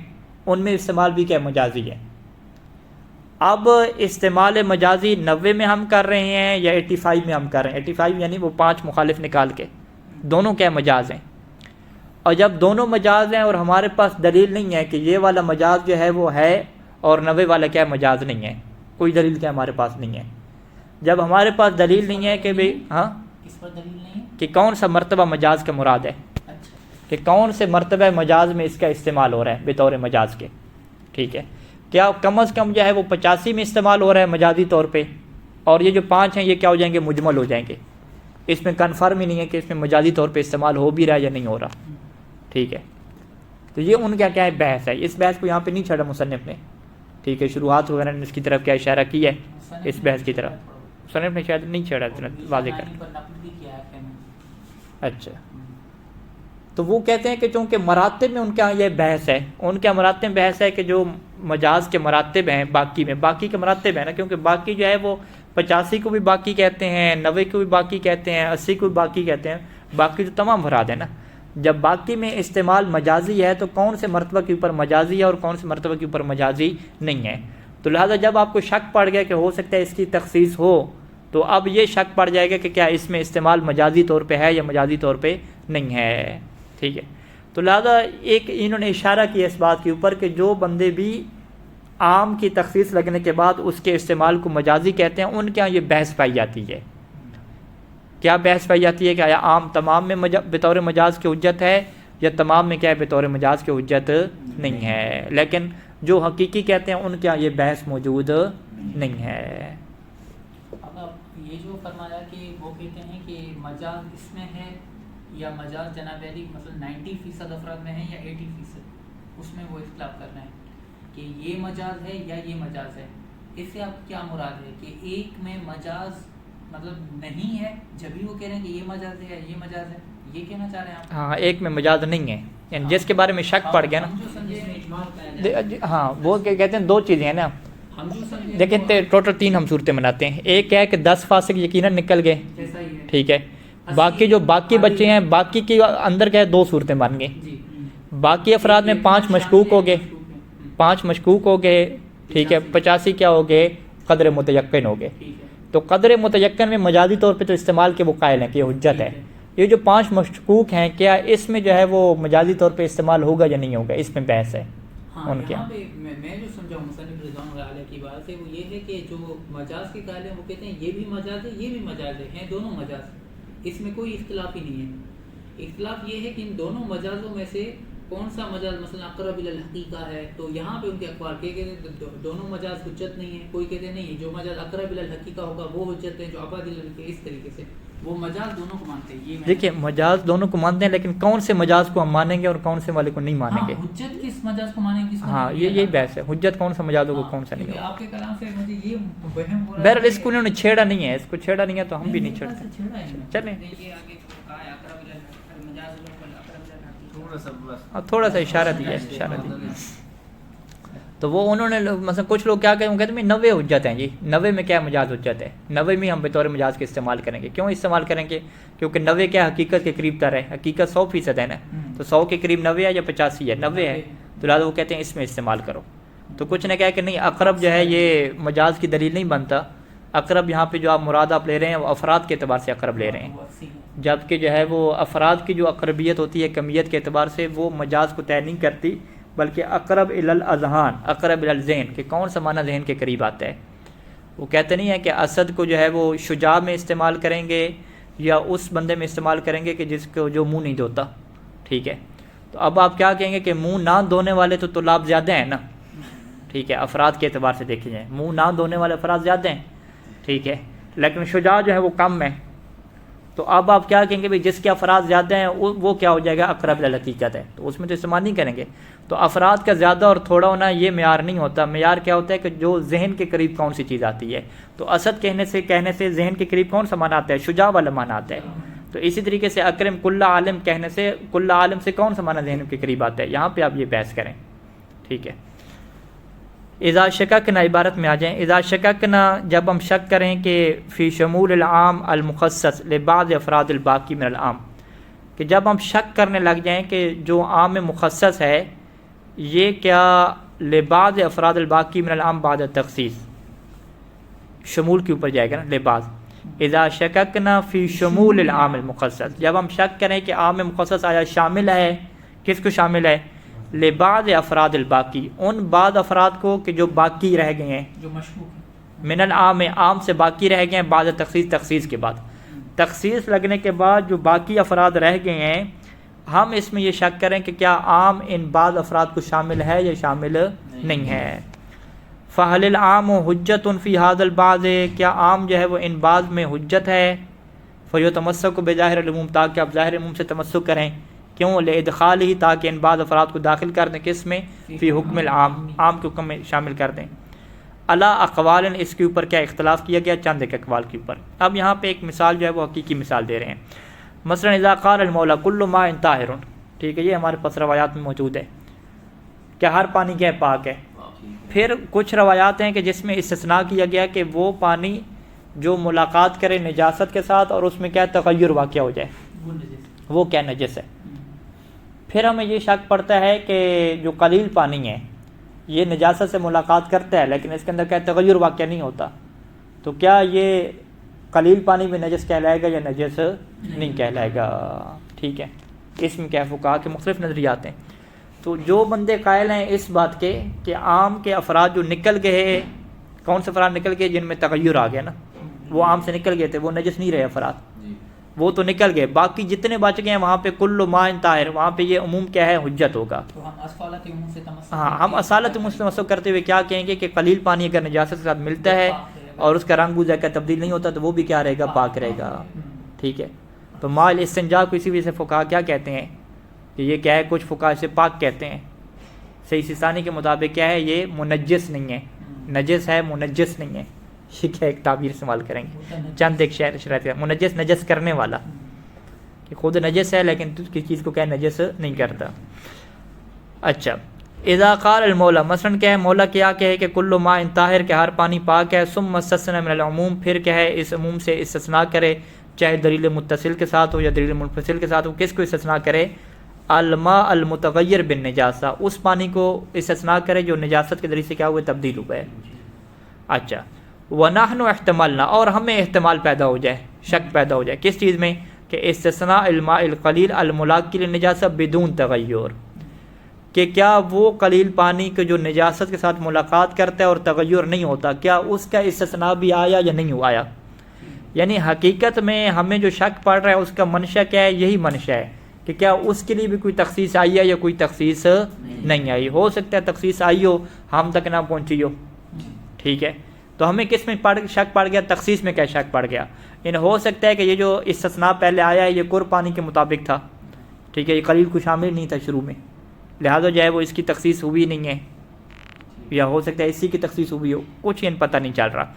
ان میں استعمال بھی کیا ہے؟ مجازی ہے۔ اب استعمال مجازی 90 میں ہم کر رہے ہیں یا 85 میں ہم کر رہے ہیں؟ 85 یعنی وہ 5 مخالف نکال کے، دونوں کیا مجاز ہیں، اور جب دونوں مجاز ہیں اور ہمارے پاس دلیل نہیں ہے کہ یہ والا مجاز جو ہے وہ ہے اور 90 والا کیا مجاز نہیں ہے، کوئی دلیل کیا ہمارے پاس نہیں ہے، جب ہمارے پاس دلیل نہیں ہے کہ بھئی ہاں کس پر دلیل نہیں ہے کہ کون سا مرتبہ مجاز کا مراد ہے، کہ کون سے مرتبہ مجاز میں اس کا استعمال ہو رہا ہے بطور مجاز کے، ٹھیک ہے، کیا کم از کم جو ہے وہ 85 میں استعمال ہو رہا ہے مجازی طور پہ، اور یہ جو 5 ہیں یہ کیا ہو جائیں گے؟ مجمل ہو جائیں گے، اس میں کنفرم ہی نہیں ہے کہ اس میں مجازی طور پہ استعمال ہو بھی رہا ہے یا نہیں ہو رہا، ٹھیک ہے۔ تو یہ ان کا کیا ہے؟ بحث ہے، اس بحث کو یہاں پہ نہیں چھڑا مصنف نے، ٹھیک ہے، شروعات وغیرہ نے اس کی طرف کیا اشارہ کی ہے، اس بحث کی طرف مصنف نے شاید نہیں چھڑا واضح کر، اچھا۔ تو وہ کہتے ہیں کہ چونکہ مراتب میں ان کے یہاں یہ بحث ہے، ان کے مراتب میں بحث ہے کہ جو مجاز کے مراتب ہیں باقی میں، باقی کے مراتب ہیں نا، کیونکہ باقی جو ہے وہ 85 کو بھی باقی کہتے ہیں، 90 کو بھی باقی کہتے ہیں، 80 کو بھی باقی کہتے ہیں، باقی تو تمام افراد ہیں نا۔ جب باقی میں استعمال مجازی ہے تو کون سے مرتبہ کے اوپر مجازی ہے اور کون سے مرتبہ کے اوپر مجازی نہیں ہے، تو لہٰذا جب آپ کو شک پڑ گیا کہ ہو سکتا ہے اس کی تخصیص ہو، تو اب یہ شک پڑ جائے گا کہ کیا اس میں استعمال مجازی طور پہ ہے یا مجازی طور پہ نہیں ہے، ٹھیک ہے۔ تو لہٰذا ایک انہوں نے اشارہ کیا اس بات کے اوپر کہ جو بندے بھی عام کی تخصیص لگنے کے بعد اس کے استعمال کو مجازی کہتے ہیں، ان کے یہاں یہ بحث پائی جاتی ہے۔ کیا بحث پائی جاتی ہے کہ آیا عام تمام میں بطور مجاز کی حجت ہے یا تمام میں کیا ہے بطور مجاز کی حجت نہیں ہے، لیکن جو حقیقی کہتے ہیں ان کے یہاں یہ بحث موجود نہیں ہے۔ یہ جو فرمایا کہ وہ کہتے ہیں کہ مجاز اس میں ہے یا مجاز جناب علی مثلا 90% افراد میں ہے یا 80%، اس میں وہ اختلاف کر رہے ہیں کہ یہ مجاز ہے یا یہ مجاز ہے، اس سے آپ کیا مراد ہے کہ ایک میں مجاز مطلب نہیں ہے جبھی وہ کہہ رہے ہیں کہ یہ مجاز ہے یا یہ مجاز ہے، یہ کہنا چاہ رہے ہیں آپ؟ ہاں، ایک میں مجاز نہیں ہے، یعنی جس کے بارے میں شک پڑ گیا نا، ہاں وہ کہتے ہیں دو چیزیں ہیں نا، دیکھیں ٹوٹل 3 ہم صورتیں بناتے ہیں، ایک ہے کہ 10 فاسق یقیناً نکل گئے، ٹھیک ہے، باقی جو باقی بچے ہیں باقی کے اندر کیا ہے 2 صورتیں بن گئی، باقی افراد میں 5 مشکوک ہو گئے، 5 مشکوک ہو گئے، ٹھیک ہے، 85 کیا ہو گئے؟ قدر متیقن ہو گئے۔ تو قدر متیقن میں مجازی طور پہ تو استعمال کے وہ قائل ہیں کہ یہ حجت ہے، یہ جو 5 مشکوک ہیں کیا اس میں جو ہے وہ مجازی طور پہ استعمال ہوگا یا نہیں ہوگا، اس میں بحث ہے ان کے۔ یہاں پہ میں جو سمجھا ہوں مصنف رضوان اللہ علیہ کی بات سے وہ یہ ہے کہ جو مجاز کے قائل ہیں وہ کہتے ہیں یہ بھی مجاز ہے یہ بھی مجاز ہے، ہیں دونوں مجاز، اس میں کوئی اختلاف ہی نہیں ہے۔ اختلاف یہ ہے کہ ان دونوں مجازوں میں سے کون سا مجاز مثلا اقرب الی الحقیقہ ہے، تو یہاں پہ ان کے اقوال کہتے ہیں دونوں مجاز حجت نہیں ہے، کوئی کہتے نہیں جو مجاز اقرب الی الحقیقہ ہوگا وہ حجت ہے، جو ابعد الی الحقیقہ، اس طریقے سے وہ مجاز دونوں کو مانتے ہیں۔ دیکھیے مجاز دونوں کو مانتے ہیں، لیکن کون سے مجاز کو ہم مانیں گے اور کون سے والے کو نہیں مانیں گے، حجت کس مجاز کو مانیں گے، ہاں یہی بحث ہے، حجت کون سا مجاز ہوگا کون سا نہیں ہوگا۔ آپ کے کلام سے مجھے یہ وہم ہو رہا ہے بہرحال اس کو انہوں نے چھیڑا نہیں ہے، اس کو چھیڑا نہیں ہے تو ہم بھی نہیں چھیڑتے، چلیں تھوڑا سا اشارہ دیا ہے، اشارہ دیا۔ تو وہ انہوں نے مثلا کچھ لوگ کیا کہیں، وہ کہتے ہیں 90 حجت ہیں جی، 90 میں کیا مجاز حجت ہے، 90 میں ہم بطور مجاز کے استعمال کریں گے. کیوں استعمال کریں گے؟ کیونکہ 90 کیا حقیقت کے قریب تر ہے، حقیقت 100% ہے نا، تو 100 کے قریب 90 ہے یا 85 ہے، 90 ہے، تو لہٰذا وہ کہتے ہیں اس میں استعمال کرو. تو کچھ نے کہا کہ نہیں، اقرب جو ہے یہ مجاز کی دلیل نہیں بنتا، اقرب یہاں پہ جو آپ مراد آپ لے رہے ہیں وہ افراد کے اعتبار سے اقرب لے رہے ہیں، جبکہ جو ہے وہ افراد کی جو اقربیت ہوتی ہے کمیت کے اعتبار سے وہ مجاز کو طے نہیں کرتی، بلکہ اقرب الی الاذہان، اقرب الی الذہن، کہ کون سا معنی ذہن کے قریب آتا ہے. وہ کہتے نہیں ہیں کہ اسد کو جو ہے وہ شجاع میں استعمال کریں گے یا اس بندے میں استعمال کریں گے کہ جس کو جو منہ نہیں دھوتا. ٹھیک ہے، تو اب آپ کیا کہیں گے کہ منہ نہ دھونے والے تو طلاب زیادہ ہیں نا. ٹھیک ہے، افراد کے اعتبار سے دیکھے جائیں منہ نہ دھونے والے افراد زیادہ ہیں. ٹھیک ہے، لیکن شجاع جو ہے وہ کم ہے. تو اب آپ کیا کہیں گے بھائی جس کے افراد زیادہ ہیں وہ کیا ہو جائے گا، اقرب الی الحقیقت ہے، تو اس میں تو استعمال نہیں کریں گے. تو افراد کا زیادہ اور تھوڑا ہونا یہ معیار نہیں ہوتا، معیار کیا ہوتا ہے کہ جو ذہن کے قریب کون سی چیز آتی ہے. تو اسد کہنے سے ذہن کے قریب کون سا معنی آتا ہے، شجاع والا معنی آتا ہے. تو اسی طریقے سے اکرم کل عالم کہنے سے کل عالم سے کون سا معنی ذہن کے قریب آتا ہے. یہاں پہ آپ یہ بحث کریں. ٹھیک ہے، اذا شککنا عبارت میں آ جائیں. اذا شککنا، جب ہم شک کریں کہ فی شمول العام المخصص لبعض افراد الباقی من العام، کہ جب ہم شک کرنے لگ جائیں کہ جو عام مخصص ہے یہ کیا لبعض افراد الباقی من العام بعد تخصیص، شمول کے اوپر جائے گا نا، لبعض. اذا شککنا فی شمول العام المخصص، جب ہم شک کریں کہ عام مخصص آیا شامل ہے، کس کو شامل ہے، لبعض افراد الباقی، ان بعض افراد کو کہ جو باقی رہ گئے ہیں، جو مشکوک ہے، من العام، عام سے باقی رہ گئے ہیں، بعد تخصیص، تخصیص کے بعد، تخصیص لگنے کے بعد جو باقی افراد رہ گئے ہیں، ہم اس میں یہ شک کریں کہ کیا عام ان بعض افراد کو شامل ہے یا شامل نہیں ہے. فہل العام حجت فی هذا البعض، کیا عام جو ہے وہ ان بعض میں حجت ہے. فیتمسک بظاہر العموم، تاکہ آپ ظاہر عموم سے تمسک کریں. کیوں؟ لادخال ہی، تاکہ ان بعض افراد کو داخل کر دیں کس میں، فی حکم العام، عام کے حکم میں شامل کر دیں. علی اقوال، اس کے اوپر کیا اختلاف کیا گیا، چند ایک اقوال کے اوپر. اب یہاں پہ ایک مثال جو ہے وہ حقیقی مثال دے رہے ہیں. مثلا اذا قال المولا کل ماء طاہر، ٹھیک ہے، یہ ہمارے پاس روایات میں موجود ہے کہ ہر پانی کیا ہے، پاک ہے. پھر کچھ روایات ہیں کہ جس میں استثناء کیا گیا کہ وہ پانی جو ملاقات کرے نجاست کے ساتھ اور اس میں کیا تغیر واقع ہو جائے، وہ کیا نجس ہے. پھر ہمیں یہ شک پڑتا ہے کہ جو قلیل پانی ہے یہ نجاست سے ملاقات کرتا ہے لیکن اس کے اندر کیا تغیر واقع نہیں ہوتا، تو کیا یہ قلیل پانی میں نجس کہلائے گا یا نجس نہیں کہلائے گا. ٹھیک ہے، اس میں کیا فقہا کے مختلف نظریات ہیں. تو جو بندے قائل ہیں اس بات کے کہ عام کے افراد جو نکل گئے، کون سے افراد نکل گئے جن میں تغیر آ گیا نا، وہ عام سے نکل گئے تھے، وہ نجس نہیں رہے افراد، وہ تو نکل گئے. باقی جتنے بچ گئے ہیں وہاں پہ کل ماء طاہر، وہاں پہ یہ عموم کیا ہے، حجت ہوگا. تو ہم اصالت عموم سے تمسک، ہاں، ہم اصالت عموم سے تمسک کرتے ہوئے کیا کہیں گے کہ قلیل پانی اگر نجاست کے ساتھ ملتا ہے اور اس کا رنگ بو کا تبدیل نہیں ہوتا تو وہ بھی کیا رہے گا، پاک رہے گا. ٹھیک ہے، تو ماء الاستنجاء کو اسی وجہ سے فقہا کیا کہتے ہیں کہ یہ کیا ہے، کچھ فقہا اسے پاک کہتے ہیں. صحیح سیستانی کے مطابق کیا ہے، یہ منجس نہیں ہے، نجس ہے منجس نہیں ہے. ٹھیک ہے، ایک تعبیر استعمال کریں گے، چند ایک شرائط ہے. منجس نجس کرنے والا، کہ خود نجس ہے لیکن کسی چیز کو کیا نجس نہیں کرتا. اچھا، اذا قال المولا، مثلا کیا ہے، مولا کیا کہے کہ کل ماء طاہر، کہ ہر پانی پاک ہے. ثم استثنى من العموم، پھر کیا ہے اس عموم سے استثناء کرے، چاہے دلیل متصل کے ساتھ ہو یا دلیل منفصل کے ساتھ ہو. کس کو استثناء کرے، الماء المتغیر بالنجاسہ، اس پانی کو استثناء کرے جو نجاست کے ذریعے سے کیا ہوئے، تبدیل ہوا ہے. اچھا، ونحن احتملنا، اور ہمیں احتمال پیدا ہو جائے، شک پیدا ہو جائے کس چیز میں، کہ استثناء الماء القلیل الملاقی للنجاسہ بدون تغیر، کہ کیا وہ قلیل پانی کے جو نجاست کے ساتھ ملاقات کرتا ہے اور تغیر نہیں ہوتا، کیا اس کا استثناء بھی آیا یا نہیں آیا. یعنی حقیقت میں ہمیں جو شک پڑ رہا ہے اس کا منشا کیا ہے، یہی منشا ہے کہ کیا اس کے لیے بھی کوئی تخصیص آئی ہے یا کوئی تخصیص نہیں آئی. ہو سکتا ہے تخصیص آئی ہو، ہم تک نہ پہنچی ہو. ٹھیک ہے، تو ہمیں کس میں شک پڑ گیا، تخصیص میں کیا شک پڑ گیا. یعنی ہو سکتا ہے کہ یہ جو استثناء پہلے آیا ہے یہ قر پانی کے مطابق تھا. ٹھیک ہے، یہ قلیل کو شامل نہیں تھا شروع میں، لہٰذا جو ہے وہ اس کی تخصیص ہوئی نہیں ہے، یا ہو سکتا ہے اسی کی تخصیص ہوئی ہو، کچھ ان پتہ نہیں چل رہا.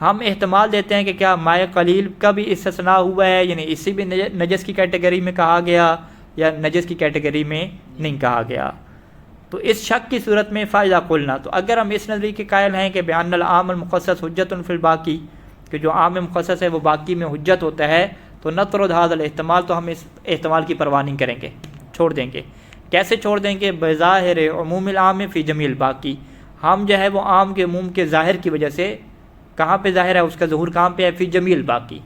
ہم احتمال دیتے ہیں کہ کیا مائع قلیل کا بھی استثناء ہوا ہے، یعنی اسی بھی نجس کی کیٹیگری میں کہا گیا یا نجس کی کیٹیگری میں نہیں کہا گیا. تو اس شک کی صورت میں فائدہ قلنا، تو اگر ہم اس نظریے کے قائل ہیں کہ بیان العام المخصص حجت فی الباقی، کہ جو عام مخصص ہے وہ باقی میں حجت ہوتا ہے، تو نطرد هذا الاحتمال، تو ہم اس احتمال کی پرواہ نہیں کریں گے، چھوڑ دیں گے۔ کیسے چھوڑ دیں گے؟ بظاہر عموم العام فی جمیع الباقی، ہم جو ہے وہ عام کے عموم کے ظاہر کی وجہ سے، کہاں پہ ظاہر ہے، اس کا ظہور کہاں پہ ہے؟ فی جمیع الباقی،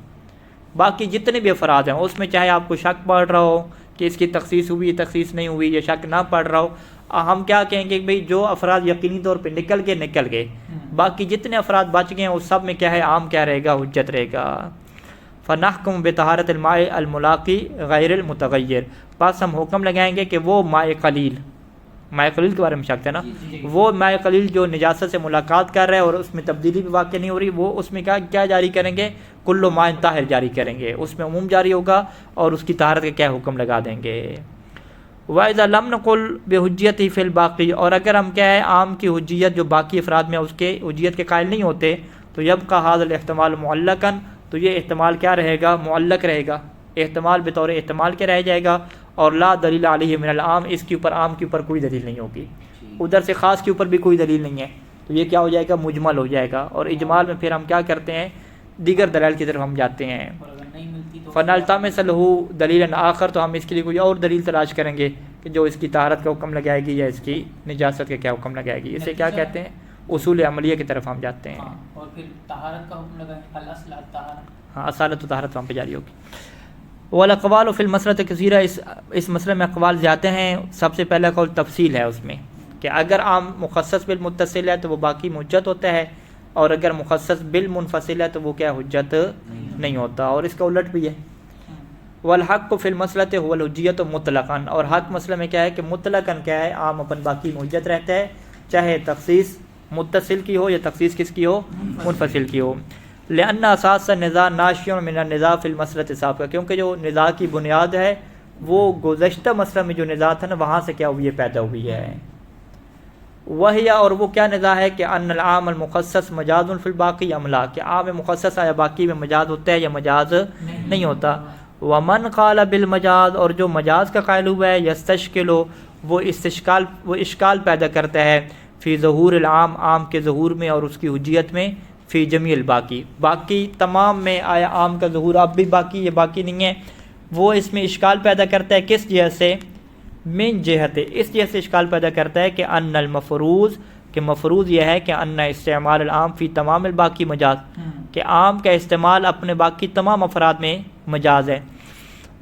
باقی جتنے بھی افراد ہیں اس میں چاہے آپ کو شک پڑ رہا ہو کہ اس کی تخصیص ہوئی تخصیص نہیں ہوئی، یا شک نہ پڑ رہا ہو، ہم کیا کہیں گے کہ بھئی جو افراد یقینی طور پہ نکل گئے، باقی جتنے افراد بچ گئے ہیں اس سب میں کیا ہے؟ عام کیا رہے گا؟ حجت رہے گا۔ فنحکم بطہارت الماء الملاقی غیر المتغیر، پس ہم حکم لگائیں گے کہ وہ ماء قلیل کے بارے میں شک ہے نا، وہ ماء قلیل جو نجاست سے ملاقات کر رہا ہے اور اس میں تبدیلی بھی واقع نہیں ہو رہی، وہ اس میں کیا جاری کریں گے؟ کل ماء طاہر جاری کریں گے، اس میں عموم جاری ہوگا اور اس کی طہارت کا کیا حکم لگا دیں گے۔ وَإِذَا لَمْ نَقُلْ بِحُجِّيَتِهِ فِي الْبَاقِي، اور اگر ہم کیا ہے عام کی حجیت جو باقی افراد میں اس کے حجیت کے قائل نہیں ہوتے، تو يبقى هذا الاحتمال معلقا، تو یہ احتمال کیا رہے گا؟ معلق رہے گا، احتمال بطور احتمال کے رہ جائے گا، اور لا دلیل علیہ من العام، اس کے اوپر عام کے اوپر کوئی دلیل نہیں ہوگی، ادھر سے خاص کے اوپر بھی کوئی دلیل نہیں ہے، تو یہ کیا ہو جائے گا؟ مجمل ہو جائے گا، اور اجمال میں پھر ہم کیا کرتے ہیں؟ دیگر دلائل کی طرف ہم جاتے ہیں۔ فَنَلْتَمِسَ لَهُ دَلِيلًا آخر، تو ہم اس کے لیے کوئی اور دلیل تلاش کریں گے کہ جو اس کی طہارت کا حکم لگائے گی یا اس کی نجاست کا کیا حکم لگائے گی، اسے کیا کہتے ہیں؟ اصول عملیہ کی طرف ہم جاتے ہیں۔ اور پھر طہارت کا حکم لگائیں، الاصل الطہارت، ہاں، اصالت و طہارت وہاں پہ جاری ہوگی۔ والاقوال فی المسألۃ کثیرہ، اس مسئلے میں اقوال زیادہ ہیں۔ سب سے پہلا قول تفصیل ہے اس میں، کہ اگر عام مخصص بالمتصل ہے تو وہ باقی میں حجت ہوتا ہے، اور اگر مخصص بالمنفصل ہے تو وہ کیا حجت نہیں ہوتا، اور اس کا الٹ بھی ہے۔ والحق فی المسألۃ هو الحجیۃ مطلقاً، اور حق مسئلہ میں کیا ہے کہ مطلقاً کیا ہے؟ عام اپن باقی میں حجت رہتا ہے، چاہے تخصیص متصل کی ہو یا تخصیص کس کی ہو؟ منفصل کی ہو۔ لأن اساس النزاع ناشئ من النزاع فی المسألۃ السابقہ، کیونکہ جو نزاع کی بنیاد ہے وہ گزشتہ مسئلہ میں جو نزاع تھا نا، وہاں سے کیا ہوئی ہے؟ پیدا ہوئی ہے۔ وہی، اور وہ کیا نزاع ہے کہ ان العام المخصص مجاز فی الباقی ام لا، کہ عام مخصص آیا باقی میں مجاز ہوتا ہے یا مجاز نہیں ہوتا۔ ومن قال بالمجاز، اور جو مجاز کا قائل ہوا ہے، یستشکل، وہ اشکال پیدا کرتا ہے، فی ظہور العام، عام کے ظہور میں اور اس کی حجیت میں، فی جمیع الباقی، باقی تمام میں آیا عام کا ظہور اب بھی باقی، یہ باقی نہیں ہے، وہ اس میں اشکال پیدا کرتا ہے۔ کس جہت سے؟ من جہت، اس جہت سے اشکال پیدا کرتا ہے کہ ان المفروض، کہ مفروض یہ ہے کہ ان استعمال العام فی تمام الباقی مجاز، کہ عام کا استعمال اپنے باقی تمام افراد میں مجاز ہے،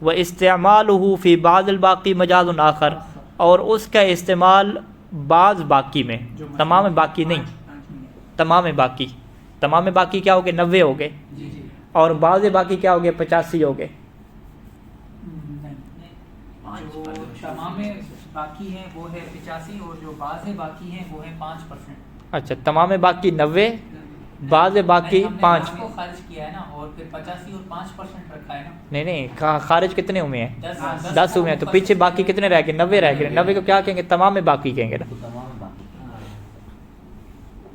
و استعمالہ فی بعض الباقی مجاز آخر، اور اس کا استعمال بعض باقی میں، تمام باقی نہیں، تمام باقی کیا ہو گئے؟ 90 ہو گئے، اور بعض باقی کیا ہو گئے؟ 85 ہو گئے۔ جو تمام باقی ہیں وہ ہے 85، اور جو بعض باقی ہیں وہ ہے 5%۔ اچھا، تمام باقی 90، بعض باقی 5 کو خارج کیا ہے نا، اور پھر 85 اور 5% رکھا ہے نا۔ نہیں، خارج کتنے ہوئے ہیں؟ 10 ہوئے ہیں، تو پیچھے باقی کتنے رہ گئے؟ 90 رہ گئے۔ 90 کو کیا کہیں گے؟ تمام باقی کہیں گے نا،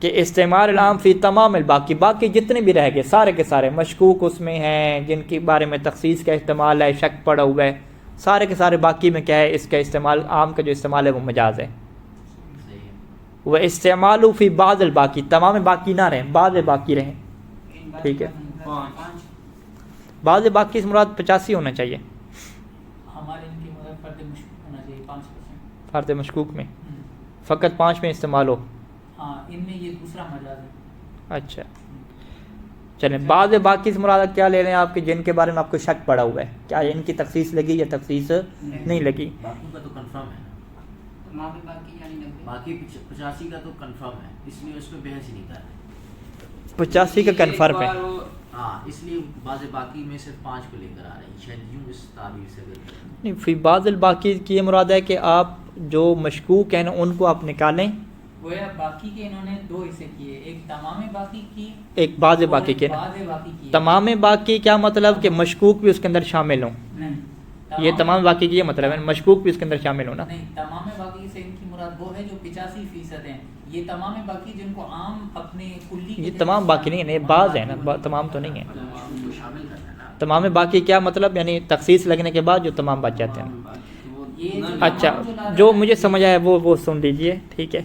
کہ استعمال العام فی تمام الباقی، باقی جتنے بھی رہ گئے سارے کے سارے، مشکوک اس میں ہیں، جن کے بارے میں تخصیص کا استعمال ہے، شک پڑا ہوا ہے، سارے کے سارے باقی میں کیا ہے؟ اس کا استعمال، عام کا جو استعمال ہے وہ مجاز ہے۔ وہ استعمال فی بعض الباقی، تمام باقی نہ رہیں، بعض باقی رہیں، ٹھیک ہے۔ بعض باقی سے مراد 85 ہونا چاہیے، ہمارے ان کے مراد فرد مشکوک ہونا چاہیے 5%۔ فرد مشکوک میں فقط 5 میں استعمال ہو، ہاں، ان میں یہ دوسرا مجاز ہے۔ اچھا چلیں، بعض باقی سے مراد کیا لے رہے ہیں آپ کے؟ جن کے بارے میں آپ کو شک پڑا ہوا ہے، کیا ان کی تخصیص لگی یا تخصیص نہیں لگی؟ باقی کا تو کنفرم ہے، تمام باقی یعنی 90، باقی 85 کا تو کنفرم ہے، اس لیے اس میں بحث ہی نہیں کر رہے۔ 85 کا کنفرم ہے، ہاں، اس لیے بعض باقی میں صرف 5 کو لے کر آ رہے ہیں، شاید یوں اس تعبیر سے نہیں، فی بعض الباقی کی یہ مراد ہے کہ آپ جو مشکوک ہیں ان کو آپ نکالیں، گویا باقی کے انہوں نے 2 حصے کیے، ایک تمام باقی کی، ایک بعض باقی کے۔ بعض باقی کی۔ تمام باقی کیا مطلب؟ کہ مشکوک بھی اس کے اندر شامل ہوں، نہیں، یہ تمام باقی کی یہ مطلب ہے، مشکوک بھی اس کے اندر شامل ہونا۔ نہیں، تمام باقی سے ان کی مراد وہ ہے جو 85% ہیں، یہ تمام باقی جن کو عام اپنے کلی، یہ تمام باقی نہیں ہے، یہ بعض ہے نا، تمام تو نہیں ہے۔ شامل کرنا ہے نا۔ تمام باقی کیا مطلب؟ یعنی تخصیص لگنے کے بعد جو تمام بچ جاتے ہیں۔ اچھا جو مجھے سمجھ آیا وہ سن لیجئے، ٹھیک ہے.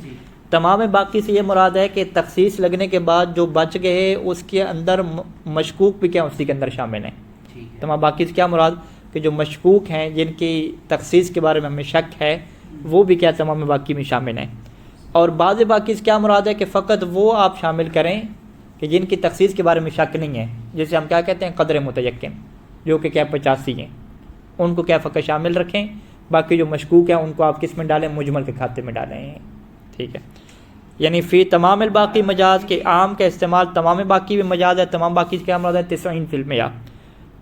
تمام باقی سے یہ مراد ہے کہ تخصیص لگنے کے بعد جو بچ گئے اس کے اندر مشکوک بھی کیا اسی کے اندر شامل ہیں. تمام باقی سے کیا مراد کہ جو مشکوک ہیں جن کی تخصیص کے بارے میں ہمیں شک ہے وہ بھی کیا تمام باقی میں شامل ہیں. اور بعض باقی سے کیا مراد ہے کہ فقط وہ آپ شامل کریں کہ جن کی تخصیص کے بارے میں شک نہیں ہے، جسے ہم کیا کہتے ہیں قدر متیقن، جو کہ کیا 85 ہیں، ان کو کیا فقط شامل رکھیں. باقی جو مشکوک ہیں ان کو آپ کس میں ڈالیں؟ مجمل کے کھاتے میں ڈالیں، ٹھیک ہے. یعنی فی تمام الباقی مجاز کے عام کا استعمال تمام باقی میں مجاز ہے. تمام باقی سے کیا مراد ہے؟ 90 فی المیا.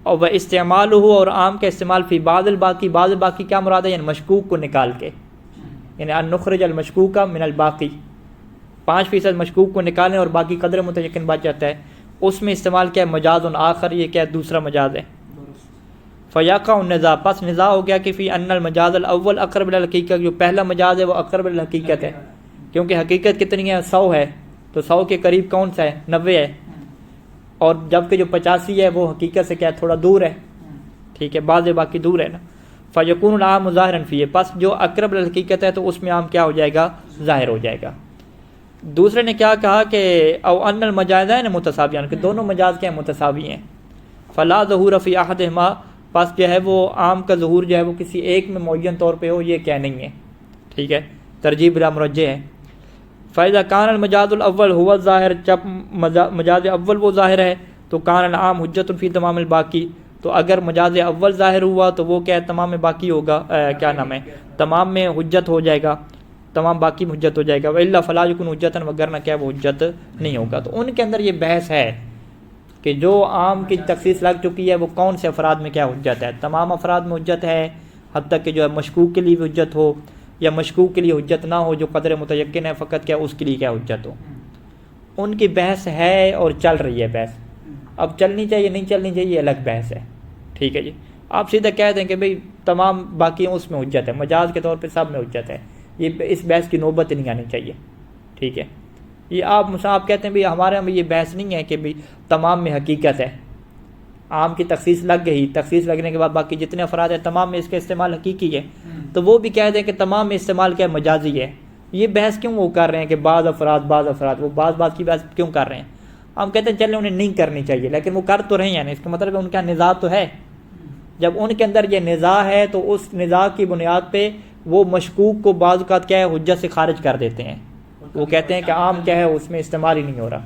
اور وہ استعمال ہو اور عام کا استعمال فی بعض الباقی، بعض الباقی کیا مراد ہے؟ یعنی مشکوک کو نکال کے، یعنی ان نخرج المشکوک من الباقی، 5% مشکوک کو نکالیں اور باقی قدر متیقن بچ جاتا ہے. اس میں استعمال کیا ہے؟ مجاز آخر، یہ کیا دوسرا مجاز ہے. فیاقع النزاع، پس نزاع ہو گیا کہ فی ان المجاز الاول اقرب الحقیقت، جو پہلا مجاز ہے وہ اقرب الحقیقت ہے، کیونکہ حقیقت کتنی ہے؟ 100 ہے، تو 100 کے قریب کون سا ہے؟ 90 ہے. اور جبکہ جو 85 ہے وہ حقیقت سے کیا تھوڑا دور ہے، ٹھیک ہے، بعض باقی دور ہے نا. فیکون العام ظاہرا فیہ، پس جو اقرب الحقیقت ہے تو اس میں عام کیا ہو جائے گا؟ ظاہر ہو جائے گا. دوسرے نے کیا کہا کہ او ان المجازین متساویان، کہ دونوں مجاز کیا متساوی ہیں. فلا ظہور فی احدہما، پس جو ہے وہ عام کا ظہور جو ہے وہ کسی ایک میں معین طور پہ ہو، یہ کیا نہیں ہے، ٹھیک ہے، ترجیح بلا مرجح ہے. فإذا كان المجاز الاول هو الظاہر، جب مجاز اول وہ ظاہر ہے تو کان العام حجت فی تمام الباقی، تو اگر مجاز اول ظاہر ہوا تو وہ کیا ہے؟ تمام باقی ہوگا، کیا نام ہے، تمام میں حجت ہو جائے گا، تمام باقی میں حجت ہو جائے گا. وإلا فلا يكون حجتا، وگرنہ کیا وہ حجت نہیں ہوگا. تو ان کے اندر یہ بحث ہے کہ جو عام کی تخصیص لگ چکی ہے وہ کون سے افراد میں کیا حجت ہے. تمام افراد میں حجت ہے، حتیٰ کہ جو ہے مشکوک کے لیے بھی حجت ہو، یا مشکوک کے لیے حجت نہ ہو، جو قدر متیقن ہے فقط کیا اس کے لیے کیا حجت ہو. ان کی بحث ہے اور چل رہی ہے بحث. اب چلنی چاہیے نہیں چلنی چاہیے یہ الگ بحث ہے، ٹھیک ہے جی. آپ سیدھا کہہ دیں کہ بھئی تمام باقی اس میں حجت ہے، مجاز کے طور پہ سب میں حجت ہے. یہ اس بحث کی نوبت نہیں آنی چاہیے، ٹھیک ہے. یہ آپ کہتے ہیں بھئی ہمارے یہاں یہ بحث نہیں ہے کہ بھئی تمام میں حقیقت ہے، عام کی تخصیص لگ گئی، تخصیص لگنے کے بعد باقی جتنے افراد ہیں تمام میں اس کا استعمال حقیقی ہے، تو وہ بھی کہہ دیں کہ تمام میں استعمال کیا مجازی ہے. یہ بحث کیوں وہ کر رہے ہیں کہ بعض افراد وہ بعض کی بحث کیوں کر رہے ہیں؟ ہم کہتے ہیں چلیں انہیں نہیں کرنی چاہیے، لیکن وہ کر تو رہے ہیں، اس کا مطلب ہے ان کا نزاع تو ہے. جب ان کے اندر یہ نزاع ہے تو اس نزاع کی بنیاد پہ وہ مشکوک کو بعض اوقات کیا ہے حجت سے خارج کر دیتے ہیں. وہ کہتے ہیں کہ عام کیا ہے اس میں استعمال ہی نہیں ہو رہا.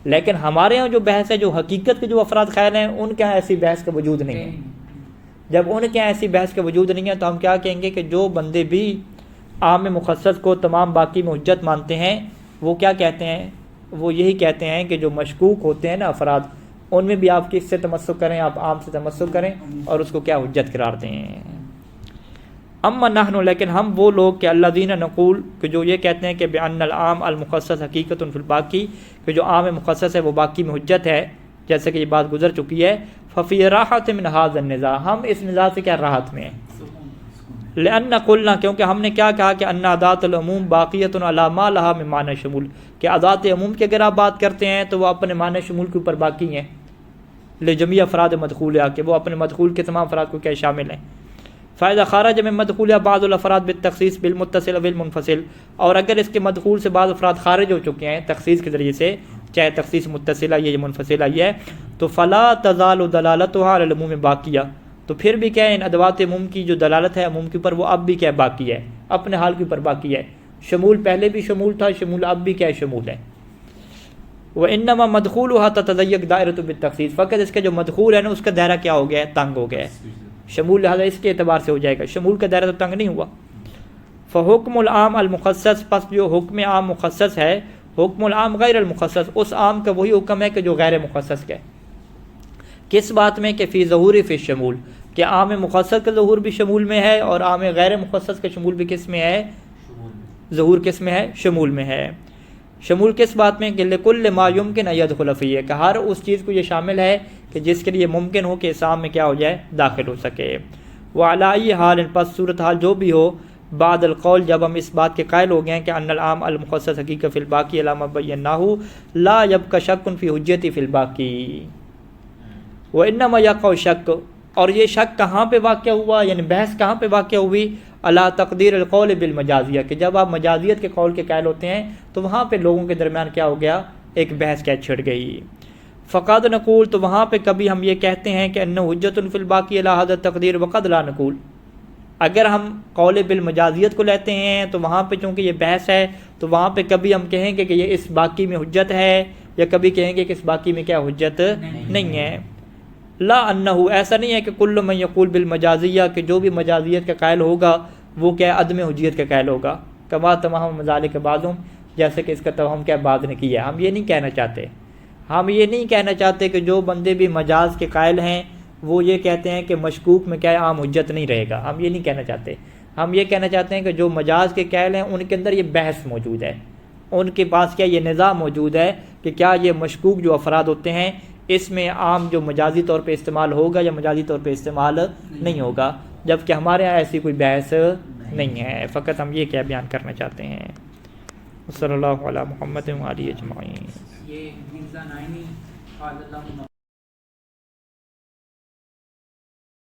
لیکن ہمارے ہاں جو بحث ہے، جو حقیقت کے جو افراد خیال ہیں ان کے ہاں ایسی بحث کا وجود نہیں ہے. جب ان کے ہاں ایسی بحث کا وجود نہیں ہے تو ہم کیا کہیں گے کہ جو بندے بھی عام مخصص کو تمام باقی میں حجت مانتے ہیں وہ کیا کہتے ہیں؟ وہ یہی کہتے ہیں کہ جو مشکوک ہوتے ہیں نا افراد، ان میں بھی آپ کس سے تمسک کریں؟ آپ عام سے تمسک کریں اور اس کو کیا حجت قرار دیں. اما نحن، لیکن ہم وہ لوگ کہ الذین نقول، کہ جو یہ کہتے ہیں کہ بان العام المخصص حقیقت فی الباقی، کہ جو عام مخصص ہے وہ باقی میں حجت ہے، جیسے کہ یہ بات گزر چکی ہے. ففی راحت من ھذا النزاع، ہم اس نزاع سے کیا راحت میں ہیں. لأن قلنا، کیونکہ ہم نے کیا کہا کہ ان ادات العموم باقیۃ علی ما لها من معنی شمول، کہ ادات عموم کی اگر آپ بات کرتے ہیں تو وہ اپنے معنی شمول کے اوپر باقی ہیں. لجمیع افراد مدخولہ، کہ وہ اپنے مدخول کے تمام افراد کو کیا شامل ہیں. فائدہ خارج من مدخولہ بعض الافراد بالتخصیص بالمتصل والمنفصل، اور اگر اس کے مدخول سے بعض افراد خارج ہو چکے ہیں تخصیص کے ذریعے سے، چاہے تخصیص متصلہ یا منفصلہ یہ ہے، تو فلا تزال دلالتها علی العموم باقیہ، تو پھر بھی کیا ہے ان ادوات عموم کی جو دلالت ہے عموم کے اوپر وہ اب بھی کیا باقی ہے، اپنے حال کے اوپر باقی ہے. شمول پہلے بھی شمول تھا، شمول اب بھی کیا شمول ہے. وانما مدخولها تتضيق دائرۃ بالتخصیص، فقط اس کا جو مدخول ہے نا اس کا دائرہ کیا ہو گیا ہے؟ تنگ ہو گیا ہے. شمول لہذا اس کے اعتبار سے ہو جائے گا، شمول کا دائرہ تو تنگ نہیں ہوا. فحکم العام المخصص، پس جو حکم عام مخصص ہے، حکم العام غیر المخصص، اس عام کا وہی حکم ہے کہ جو غیر مخصص کا ہے. کس بات میں؟ کہ فی ظہور فی شمول، کہ عام مخصص کا ظہور بھی شمول میں ہے اور عام غیر مخصص کا شمول بھی کس میں ہے؟ ظہور کس میں ہے؟ شمول میں ہے. شمول کس بات میں؟ کہ لکل ما یمکن ان یدخل فیہ، کہ ہر اس چیز کو یہ شامل ہے کہ جس کے لیے ممکن ہو کہ اس عام میں کیا ہو جائے؟ داخل ہو سکے. وعلی ای حال، پس صورتحال جو بھی ہو، بعد القول، جب ہم اس بات کے قائل ہو گئے ہیں کہ ان العام المخصص حقیقت فی الباقی علی ما بیناہ لا یبقى شک فی حجتی فی الباقی. وانما یقع شک، اور یہ شک کہاں پہ واقع ہوا، یعنی بحث کہاں پہ واقع ہوئی؟ اللہ تقدیر القول بالمجازیہ، کہ جب آپ مجازیت کے قول کے قائل ہوتے ہیں تو وہاں پہ لوگوں کے درمیان کیا ہو گیا، ایک بحث کیا چھڑ گئی۔ فقد نقول، تو وہاں پہ کبھی ہم یہ کہتے ہیں کہ انہ حجت فی الباقی علی ھذا التقدیر وقد لا نقول، اگر ہم قول بالمجازیت کو لیتے ہیں تو وہاں پہ چونکہ یہ بحث ہے تو وہاں پہ کبھی ہم کہیں گے کہ یہ اس باقی میں حجت ہے، یا کبھی کہیں گے کہ اس باقی میں کیا حجت نہیں ہے۔ لا انہ، ایسا نہیں ہے کہ کل من یقول بالمجازیہ، کہ جو بھی مجازیت کا قائل ہوگا وہ کیا عدم حجیت کا قائل ہوگا، کما تمام مذالک بعضهم، جیسے کہ اس کا توہم کیا بعض نے کیا ہے۔ ہم یہ نہیں کہنا چاہتے، ہم یہ نہیں کہنا چاہتے کہ جو بندے بھی مجاز کے قائل ہیں وہ یہ کہتے ہیں کہ مشکوک میں کیا عام حجت نہیں رہے گا، ہم یہ نہیں کہنا چاہتے۔ ہم یہ کہنا چاہتے ہیں کہ جو مجاز کے قائل ہیں ان کے اندر یہ بحث موجود ہے، ان کے پاس کیا یہ نظام موجود ہے کہ کیا یہ مشکوک جو افراد ہوتے ہیں اس میں عام جو مجازی طور پہ استعمال ہوگا یا مجازی طور پہ استعمال نہیں ہوگا، جبکہ ہمارے یہاں ایسی کوئی بحث نہیں ہے، فقط ہم یہ کیا بیان کرنا چاہتے ہیں۔ صلی اللہ علیہ محمد و آلہ اجمعین۔ یہ مرزا نائینی قال اللہ